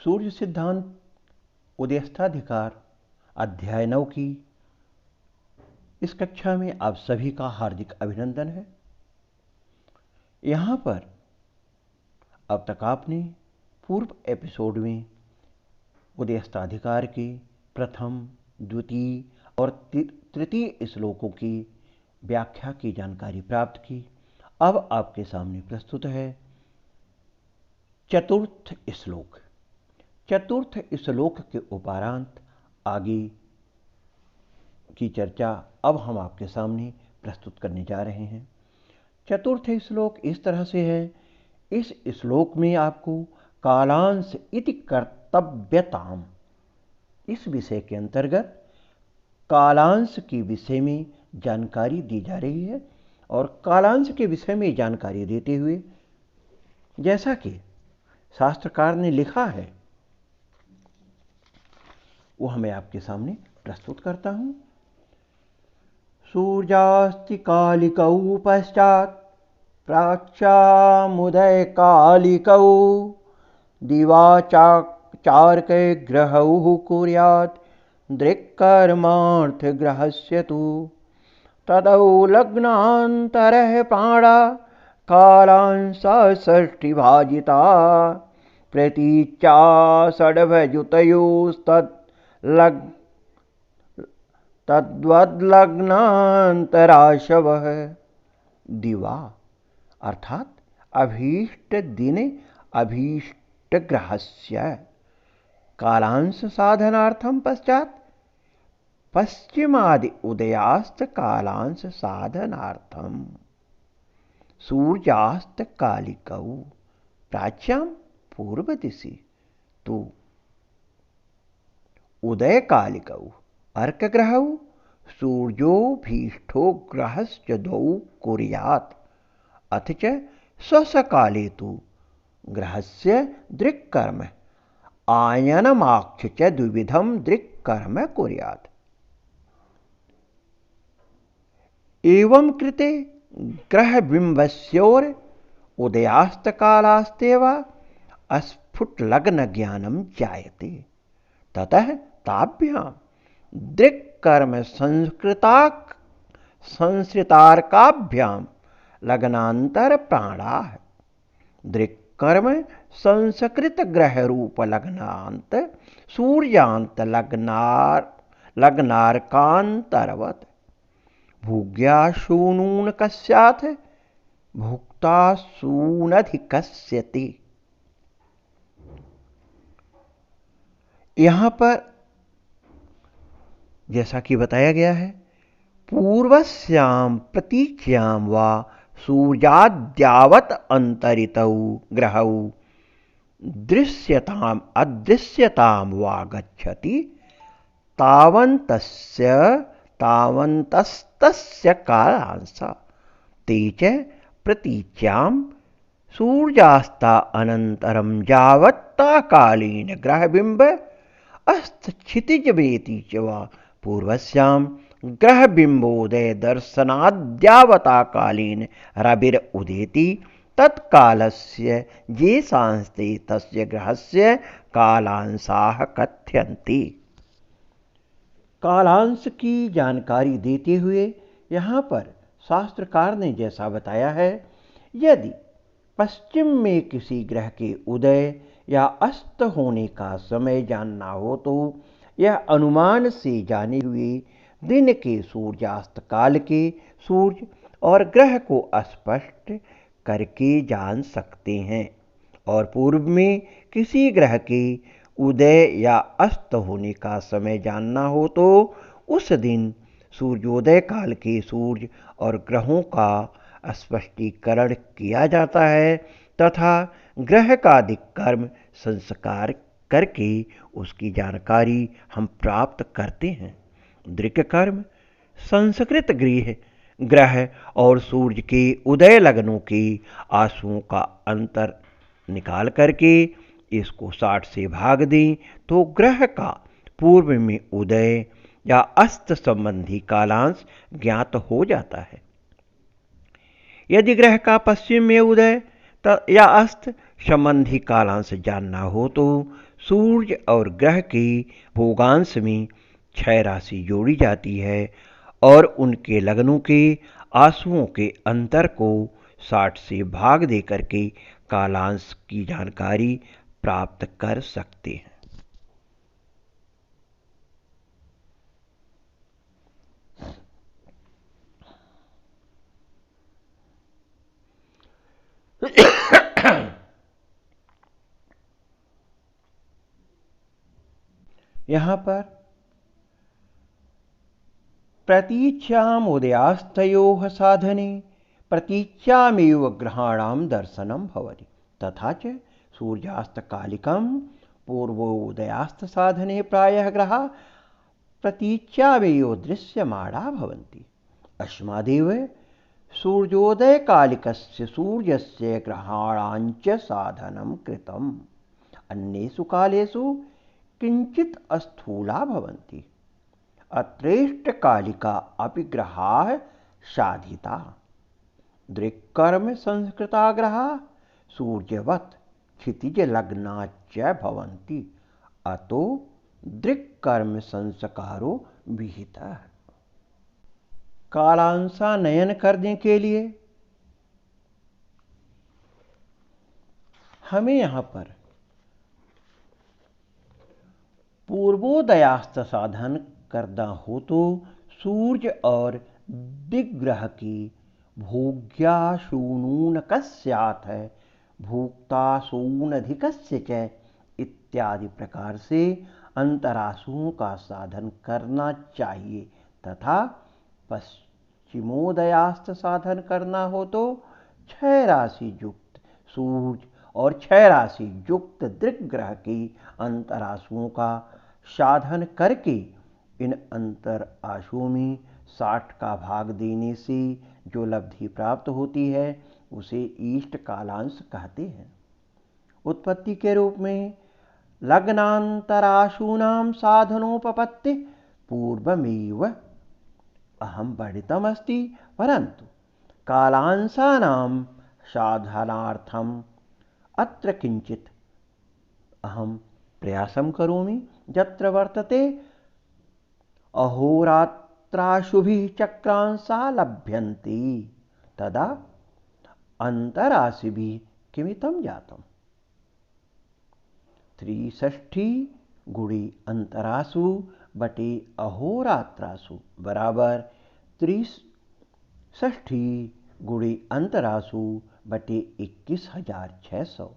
सूर्य सिद्धांत उदयस्थाधिकार अध्याय 9 की इस कक्षा में आप सभी का हार्दिक अभिनंदन है। यहाँ पर अब तक आपने पूर्व एपिसोड में उदयस्थाधिकार के प्रथम, द्वितीय और तृतीय श्लोकों की व्याख्या की जानकारी प्राप्त की। अब आपके सामने प्रस्तुत है चतुर्थ श्लोक। चतुर्थ श्लोक के उपरांत आगे की चर्चा अब हम आपके सामने प्रस्तुत करने जा रहे हैं। चतुर्थ श्लोक इस तरह से है। इस श्लोक में आपको कालांश इति कर्तव्यताम, इस विषय के अंतर्गत कालांश के विषय में जानकारी दी जा रही है। और कालांश के विषय में जानकारी देते हुए जैसा कि शास्त्रकार ने लिखा है वो मैं आपके सामने प्रस्तुत करता हूं। सूर्यास्ति कालिकौ पश्चात् प्राच्यामुदय कालिकौ दिवाचार्के ग्रहौ कुर्यात् दृक्कर्मार्थ ग्रहस्य तु तदौ लग्नान्तरः प्राणा कालांशा षष्ठिभाजिता प्रतीच्या तद्वद्लग्नान्तराशवः। दिवा अर्थात अभीष्ट दिन अभीष्ट ग्रहस्य कालांश साधनार्थम पश्चात पश्चिमादि उदयास्त कालांश साधनार्थम सूर्यास्त कालिकौ प्राच्यां पूर्व दिशि तु उदय कालिकौ अर्कग्रहौ सूर्यो भीष्ठो ग्रहश्च द्वौ कुर्यात् अथ च स्वसकाले तु ग्रहस्य दृक्कर्म आयनमाक्ष च द्विविधं दृक्कर्म कुर्यात्। एवं कृते ग्रहबिंबस्योर उदयास्तकालास्तेव स्फुटलग्नज्ञानं जायते। ततः ताभ्यां दृक्कर्म संसृतार्काभ्यां लग्नांतर प्राणाः दृक्कर्म संस्कृत ग्रह रूप लग्नांत सूर्यांत लग्नार्कांतरवत् भुग्या शूनून कस्याथ भुक्ता सूनधिकस्यति। यहां पर जैसा कि बताया गया है, पूर्वस्याम प्रतीच्यां वा सूर्याद्यावत अंतरितौ ग्रहौ दृश्यताम अदृश्यताम वा गच्छति तावन्तस्तस्य कालांश ते च प्रतीच्यां सूर्यास्ता अनन्तरं यावत्ताकालीन ग्रहबिंब अस्तक्षितिजवेति च वा पूर्वस्यां ग्रहबिंबोदय दर्शनाद्यावताकालीन रविर उदेति तत्कालस्य ये सांस्ते तस्य ग्रहस्य कालांशाः कथ्यन्ते। कालांश की जानकारी देते हुए यहाँ पर शास्त्रकार ने जैसा बताया है, यदि पश्चिम में किसी ग्रह के उदय या अस्त होने का समय जानना हो तो यह अनुमान से जाने हुए दिन के सूर्यास्त काल के सूर्य और ग्रह को स्पष्ट करके जान सकते हैं। और पूर्व में किसी ग्रह के उदय या अस्त होने का समय जानना हो तो उस दिन सूर्योदय काल के सूर्य और ग्रहों का स्पष्टीकरण किया जाता है तथा ग्रह का दिक्कर्म संस्कार करके उसकी जानकारी हम प्राप्त करते हैं। दृक्कर्म संस्कृत ग्रह और सूर्य के उदय लग्नों के आंसुओं का अंतर निकाल करके इसको 60 से भाग दें तो ग्रह का पूर्व में उदय या अस्त संबंधी कालांश ज्ञात हो जाता है। यदि ग्रह का पश्चिम में उदय या अस्त संबंधी कालांश जानना हो तो सूर्य और ग्रह के भोगांश में क्षय राशि जोड़ी जाती है और उनके लग्नों के आंसुओं के अंतर को 60 से भाग दे करके कालांश की जानकारी प्राप्त कर सकते हैं। यहां पर प्रतीच्याम् उदयास्तयोः साधने प्रतीच्यामेव ग्रहाणां दर्शनं भवति तथा च सूर्यास्तकालिकं पूर्वोदयास्तसाधने प्रायः ग्रहाः प्रतीच्यामेव दृश्यमाना भवन्ति। अस्मादेव सूर्योदयकालिकस्य सूर्यस्य ग्रहाणाञ्च साधनं कृतम्। अन्येषु कालेषु किञ्चित् स्थूला भवन्ति। अत्रेष्टकालिका अपि ग्रहाः साधिता। दृक्कर्म संस्कृता ग्रहाः सूर्यवत् क्षितिजलग्नाच्च भवन्ति। अतो दृक्कर्म संस्कारो विहितः। कालांशानयन करने के लिए हमें यहां पर पूर्वोदयास्त साधन करना हो तो सूर्य और दिग्ग्रह की भोग्याशूनूनकस्यात् है भोक्ताशूनधिकस्य च इत्यादि प्रकार से अंतराशुओं का साधन करना चाहिए तथा पश्चिमोदयास्त साधन करना हो तो क्षय राशि युक्त सूर्य और क्षय राशि युक्त दिग्ग्रह की अंतराशुओं का साधन करके इन अंतराशुओं में 60 का भाग देने से जो लब्धि प्राप्त होती है उसे ईष्ट कालांश कहते हैं। उत्पत्ति के रूप में लग्नांतराशूनां साधनोपपत्ति पूर्वमेव अहम वर्णितमस्ति परंतु कालांशानां साधनार्थम अत्र किंचित अहम प्रयासं करोमि। यत्र वर्तते अहोरात्राशुभिः चक्रांशा लभ्यन्ते तदा अंतराशिभिः किमितं जातम्। 360 गुणी अंतराशु बटे अहोरात्रासु बराबर 360 गुणी अंतराशु बटे 21,600।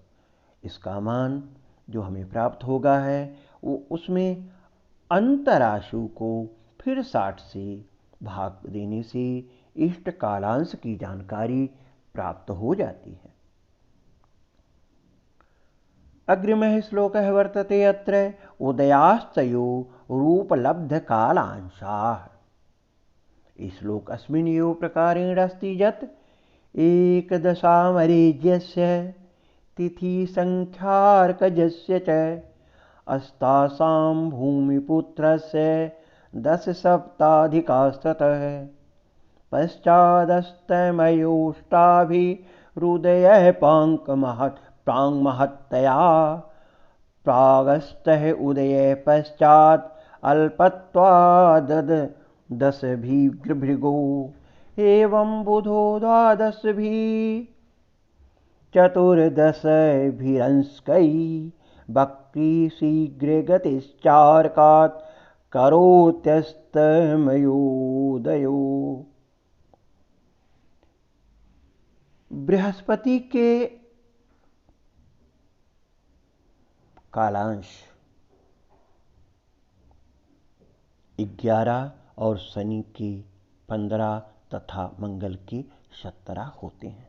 इसका मान जो हमें प्राप्त होगा है वो उसमें अंतराशु को फिर 60 से भाग देने से इष्ट कालांश की जानकारी प्राप्त हो जाती है। अग्रिमः श्लोकः वर्तते अत्र उदयास्तयो रूपलब्धकालांशाः। श्लोकस्मिन् एव प्रकारेण अस्ति यत् एकदशामरेज्यस्य तिथिसङ्ख्यार्कजस्य च अस्तासां भूमिपुत्रस्य 10 सप्ताधिकास्ततः पश्चादस्तमयोष्टाभिरुदयः प्राङ्महत्तया प्रागस्तः उदये पश्चात् अल्पत्वाद् 10 भृगो एवं बुधो 12 चतुर्दशभिरंस्कै वक्री शीघ्रे गतिश्चार्कात् करोत्यस्तमयोदयो। बृहस्पति के कालांश 11 और शनि के 15 तथा मंगल के 17 होते हैं।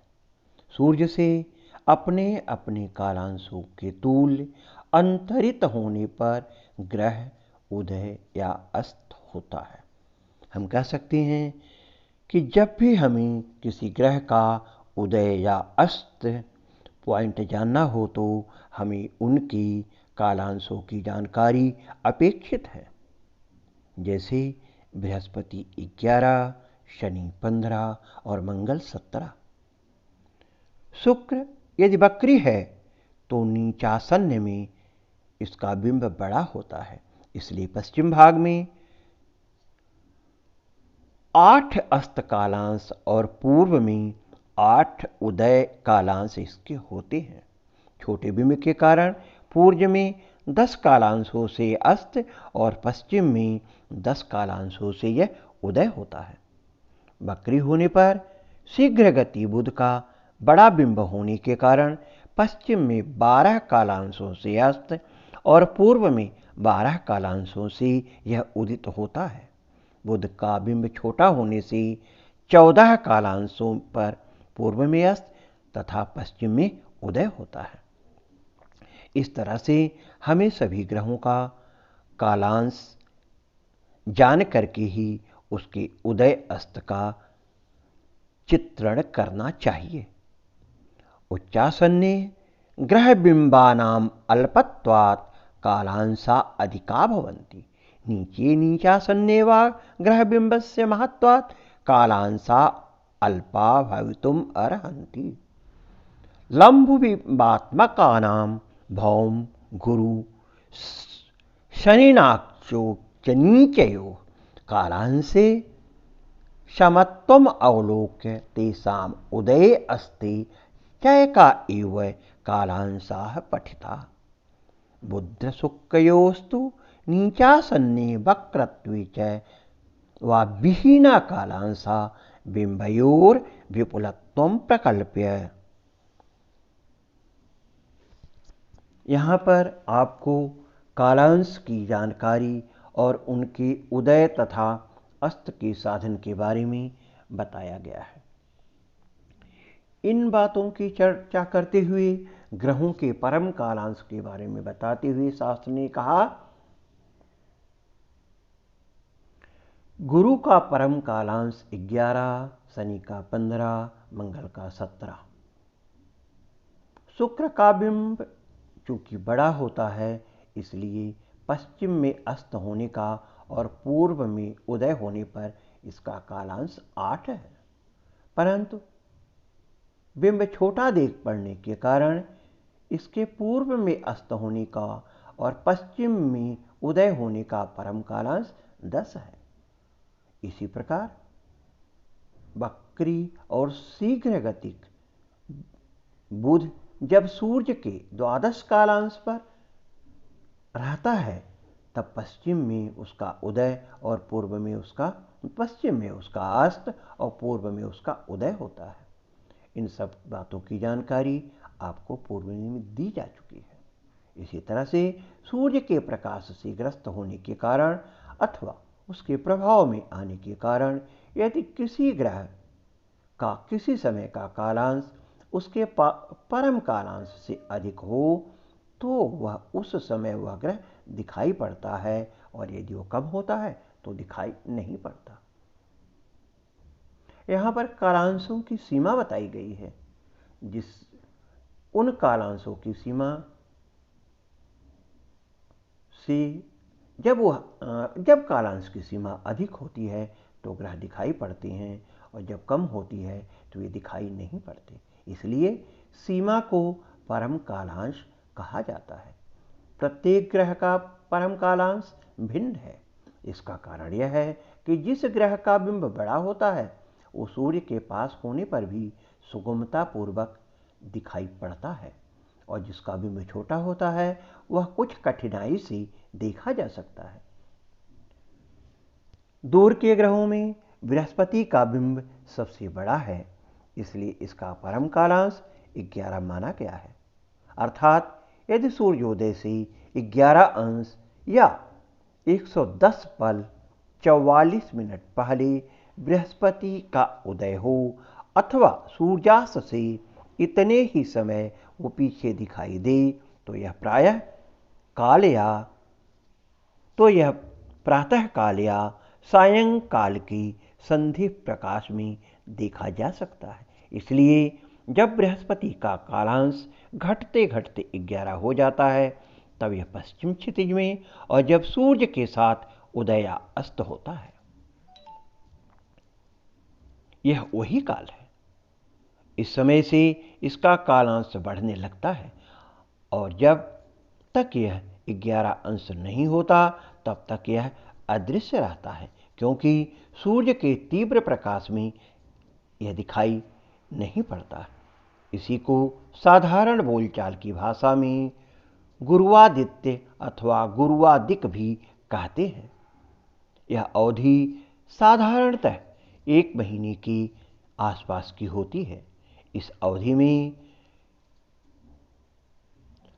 सूर्य से अपने अपने कालांशों के तुल्य अंतरित होने पर ग्रह उदय या अस्त होता है। हम कह सकते हैं कि जब भी हमें किसी ग्रह का उदय या अस्त पॉइंट जानना हो तो हमें उनकी कालांशों की जानकारी अपेक्षित है। जैसे बृहस्पति 11, शनि 15 और मंगल 17। शुक्र यदि वक्री है तो नीचासन्य में इसका बिंब बड़ा होता है, इसलिए पश्चिम भाग में 8 अस्त कालांश और पूर्व में 8 उदय कालांश इसके होते हैं। छोटे बिंब के कारण पूर्व में 10 कालांशों से अस्त और पश्चिम में 10 कालांशों से यह उदय होता है। वक्री होने पर शीघ्र गति बुध का बड़ा बिंब होने के कारण पश्चिम में 12 कालांशों से अस्त और पूर्व में 12 कालांशों से यह उदित होता है। बुध का बिंब छोटा होने से 14 कालांशों पर पूर्व में अस्त तथा पश्चिम में उदय होता है। इस तरह से हमें सभी ग्रहों का कालांश जान करके ही उसके उदय अस्त का चित्रण करना चाहिए। उच्चासन्ने ग्रहबिंबानाम अल्पत्वात् कालांशा अधिका भवन्ति। नीचे नीचासन्ने वा ग्रहबिंबस्य महत्वात् कालांशा अल्पा भवितुम् अर्हन्ति। लंबुबिंबात्मकानां भौम गुरु शनिनाक्षो च नीचयोः कालांशे समत्वम् अवलोक्य तेषाम् उदये अस्ति चैका एव कालांशाः पठिताः। बुधशुक्रयोस्तु नीचासन्ने वक्रत्वे च वा विहीना कालांशा बिंबयोर्विपुलत्वं प्रकल्प्य। यहाँ पर आपको कालांश की जानकारी और उनके उदय तथा अस्त के साधन के बारे में बताया गया है। इन बातों की चर्चा करते हुए ग्रहों के परम कालांश के बारे में बताते हुए शास्त्र ने कहा, गुरु का परम कालांश 11, शनि का 15, मंगल का 17। शुक्र का बिंब चूंकि बड़ा होता है इसलिए पश्चिम में अस्त होने का और पूर्व में उदय होने पर इसका कालांश 8 है, परंतु बिंब छोटा देख पड़ने के कारण इसके पूर्व में अस्त होने का और पश्चिम में उदय होने का परम कालांश 10 है। इसी प्रकार वक्री और शीघ्र गतिक बुध जब सूर्य के द्वादश कालांश पर रहता है तब पश्चिम में उसका उदय और पूर्व में उसका पश्चिम में उसका अस्त और पूर्व में उसका उदय होता है। इन सब बातों की जानकारी आपको पूर्व में दी जा चुकी है। इसी तरह से सूर्य के प्रकाश से ग्रस्त होने के कारण अथवा उसके प्रभाव में आने के कारण यदि किसी ग्रह का किसी समय का कालांश उसके परम कालांश से अधिक हो तो वह उस समय वह ग्रह दिखाई पड़ता है, और यदि वो कम होता है तो दिखाई नहीं पड़ता। यहाँ पर कालांशों की सीमा बताई गई है। उन कालांशों की सीमा से जब कालांश की सीमा अधिक होती है तो ग्रह दिखाई पड़ते हैं, और जब कम होती है तो ये दिखाई नहीं पड़ते। इसलिए सीमा को परम कालांश कहा जाता है। प्रत्येक ग्रह का परम कालांश भिन्न है। इसका कारण यह है कि जिस ग्रह का बिंब बड़ा होता है वो सूर्य के पास होने पर भी सुगमता पूर्वक दिखाई पड़ता है, और जिसका बिंब छोटा होता है वह कुछ कठिनाई से देखा जा सकता है। दूर के ग्रहों में बृहस्पति का बिंब सबसे बड़ा है, इसलिए इसका परम कालांश 11 माना गया है। अर्थात यदि सूर्योदय से 11 अंश या 110 पल 44 मिनट पहले बृहस्पति का उदय हो अथवा सूर्यास्त से इतने ही समय वो पीछे दिखाई दे तो यह प्रातः काल या सायंकाल की संधि प्रकाश में देखा जा सकता है। इसलिए जब बृहस्पति का कालांश घटते घटते 11 हो जाता है तब यह पश्चिम क्षितिज में, और जब सूर्य के साथ उदय या अस्त होता है यह वही काल है। इस समय से इसका कालांश बढ़ने लगता है, और जब तक यह 11 अंश नहीं होता तब तक यह अदृश्य रहता है, क्योंकि सूर्य के तीव्र प्रकाश में यह दिखाई नहीं पड़ता। इसी को साधारण बोलचाल की भाषा में गुरुवादित्य अथवा गुरुवादिक भी कहते हैं। यह अवधि साधारणतः 1 महीने के आसपास की होती है। इस अवधि में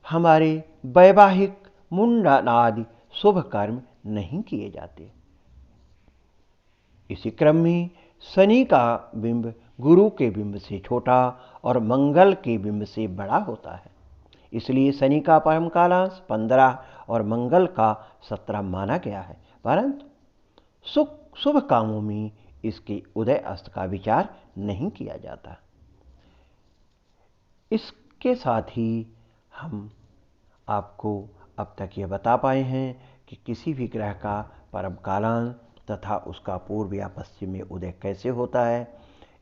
हमारे वैवाहिक मुंडन आदि शुभ कर्म नहीं किए जाते। इसी क्रम में शनि का बिंब गुरु के बिंब से छोटा और मंगल के बिंब से बड़ा होता है। इसलिए शनि का परम कालांश 15 और मंगल का 17 माना गया है, परंतु शुभ कामों में इसके उदय अस्त का विचार नहीं किया जाता। इसके साथ ही हम आपको अब तक यह बता पाए हैं कि किसी भी ग्रह का परम कालांश तथा उसका पूर्व या पश्चिम में उदय कैसे होता है।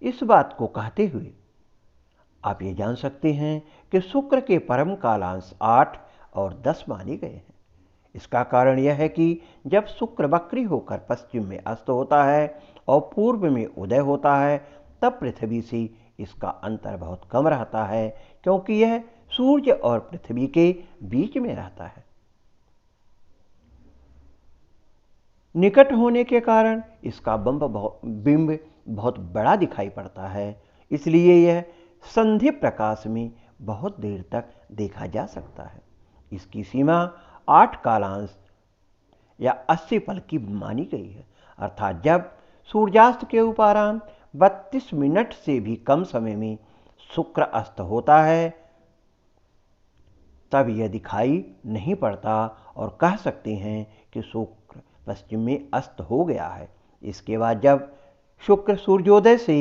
इस बात को कहते हुए आप ये जान सकते हैं कि शुक्र के परम कालांश 8 और 10 माने गए हैं। इसका कारण यह है कि जब शुक्र वक्री होकर पश्चिम में अस्त होता है और पूर्व में उदय होता है, तब पृथ्वी से इसका अंतर बहुत कम रहता है, क्योंकि यह सूर्य और पृथ्वी के बीच में रहता है। निकट होने के कारण इसका बिंब बहुत बड़ा दिखाई पड़ता है, इसलिए यह संधि प्रकाश में बहुत देर तक देखा जा सकता है। इसकी सीमा 8 कालांश या 80 पल की मानी गई है, अर्थात जब सूर्यास्त के उपरांत 32 मिनट से भी कम समय में शुक्र अस्त होता है, तब यह दिखाई नहीं पड़ता और कह सकते हैं कि शुक्र पश्चिम में अस्त हो गया है। इसके बाद जब शुक्र सूर्योदय से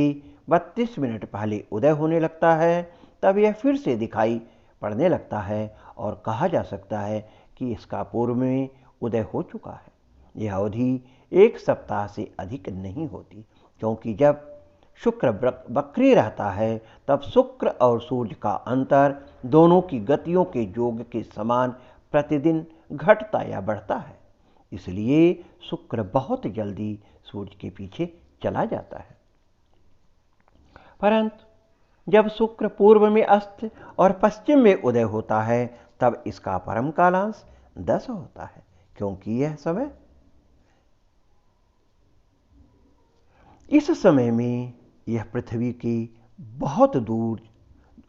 32 मिनट पहले उदय होने लगता है, तब यह फिर से दिखाई पड़ने लगता है और कहा जा सकता है कि इसका पूर्व में उदय हो चुका है। यह अवधि 1 सप्ताह से अधिक नहीं होती, क्योंकि जब शुक्र वक्री रहता है तब शुक्र और सूर्य का अंतर दोनों की गतियों के योग के समान प्रतिदिन घटता या बढ़ता है। इसलिए शुक्र बहुत जल्दी सूर्य के पीछे चला जाता है। परंतु जब शुक्र पूर्व में अस्त और पश्चिम में उदय होता है, तब इसका परम कालांश 10 होता है, क्योंकि इस समय में यह पृथ्वी की बहुत दूर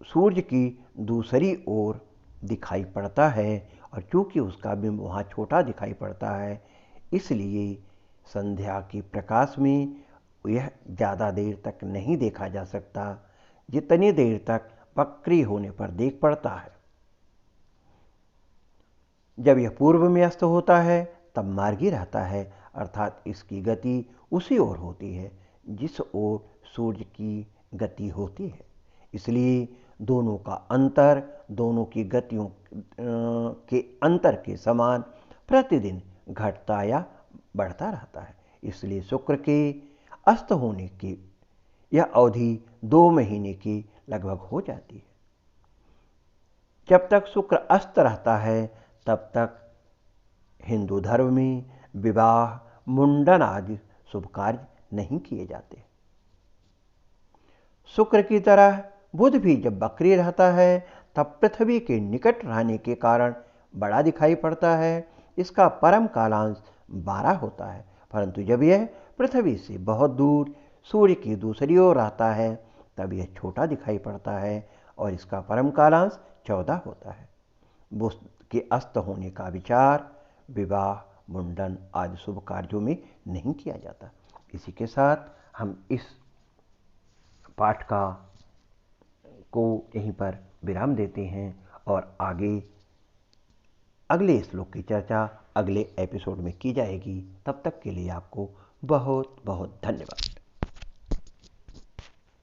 सूर्य की दूसरी ओर दिखाई पड़ता है, और चूंकि उसका बिंब वहाँ छोटा दिखाई पड़ता है, इसलिए संध्या के प्रकाश में यह ज़्यादा देर तक नहीं देखा जा सकता, जितनी देर तक वक्री होने पर देख पड़ता है। जब यह पूर्व में अस्त होता है तब मार्गी रहता है, अर्थात इसकी गति उसी ओर होती है जिस ओर सूर्य की गति होती है। इसलिए दोनों का अंतर दोनों की गतियों के अंतर के समान प्रतिदिन घटता या बढ़ता रहता है। इसलिए शुक्र के अस्त होने की यह अवधि 2 महीने की लगभग हो जाती है। जब तक शुक्र अस्त रहता है तब तक हिंदू धर्म में विवाह, मुंडन आदि शुभ कार्य नहीं किए जाते। शुक्र की तरह बुध भी जब वक्री रहता है तब पृथ्वी के निकट रहने के कारण बड़ा दिखाई पड़ता है। इसका परम कालांश 12 होता है, परंतु जब यह पृथ्वी से बहुत दूर सूर्य की दूसरी ओर रहता है तब यह छोटा दिखाई पड़ता है और इसका परम कालांश 14 होता है। बुध के अस्त होने का विचार विवाह, मुंडन आदि शुभ कार्यों में नहीं किया जाता। इसी के साथ हम इस पाठ को यहीं पर विराम देते हैं और आगे अगले श्लोक की चर्चा अगले एपिसोड में की जाएगी। तब तक के लिए आपको बहुत बहुत धन्यवाद।